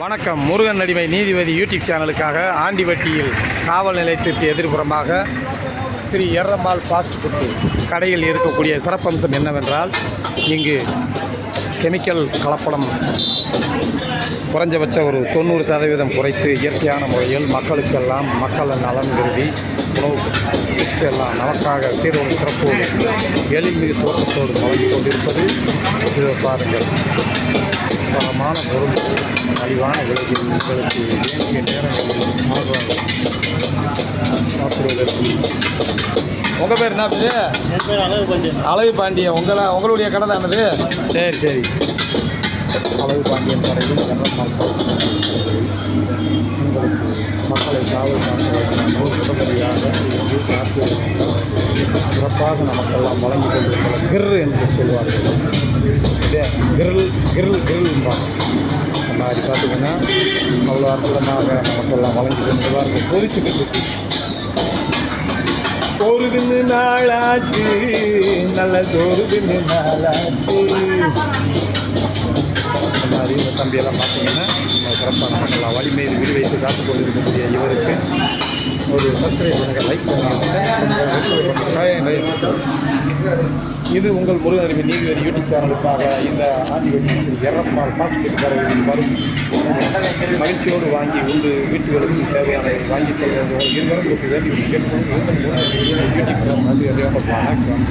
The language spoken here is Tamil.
வணக்கம். முருகன் அடிமை நீதிபதி யூடியூப் சேனலுக்காக ஆண்டிவட்டியில் காவல் நிலையத்திற்கு எதிர்ப்புறமாக ஸ்ரீ எர்ரம்மாள் ஃபாஸ்ட் ஃபுட் கடையில் இருக்கக்கூடிய சிறப்பம்சம் என்னவென்றால், இங்கு கெமிக்கல் கலப்படம் குறைஞ்சபட்ச ஒரு 90% குறைத்து இயற்கையான முறையில் மக்கள் நலன் கருதி உணவு எல்லாம் நமக்காக சீரோடு சிறப்போடு எழில்மிகு தோட்டத்தோடு வழங்கிக் கொண்டிருப்பது இதை பாருங்கள். தரமான பொருள் மலிவான விலையில் உங்களுக்கு வேண்டிய நேரங்களில் சாப்பிடுவதற்கு. உங்கள் பேர் என்ன பேர்? என் பேர் அழகு பாண்டியன். அழகு பாண்டியன். உங்களுடைய கடை தானது? சரி. அழகு பாண்டியன் கடையில் உங்களுக்கு மக்களை காவல் காக்க உடனடியாக சிறப்பாக நமக்கெல்லாம் வழங்கி கொண்டிருக்கிற கிர் என்று சொல்வார்கள். இதே கிரில்பாங்க. அந்த மாதிரி பார்த்திங்கன்னா அவ்வளோ அற்புதமாக நமக்கெல்லாம் வழங்கி கொண்டிருவார்கள். பொரிச்சுக்கிட்டு ஒரு தின்னு நாளாச்சு, நல்ல சோறு தின்னு நாளாச்சு. அந்த மாதிரி இந்த தம்பியெல்லாம் பார்த்தீங்கன்னா நம்ம சிறப்பாக நமக்கெல்லாம் வலிமை விடு வைத்து காத்து கொண்டிருக்கக்கூடிய இவருக்கு ஒரு சப்ஸ்கிரைப் பண்ணுங்கள், லைக் பண்ணுங்கள். இது உங்கள் முருகன் அடிமை நீதிபதி யூடியூப் சேனலுக்காக இந்த ஆண்டிவட்டி எர்ரம்மாள் ஃபாஸ்ட் ஃபுட் கடையில் வரும் மகிழ்ச்சியோடு வாங்கி உண்டு வீட்டுகளுக்கு தேவையான வாங்கி செல்வது இருவரும் வேண்டி கேட்போம். யூடியூப் வணக்கம்.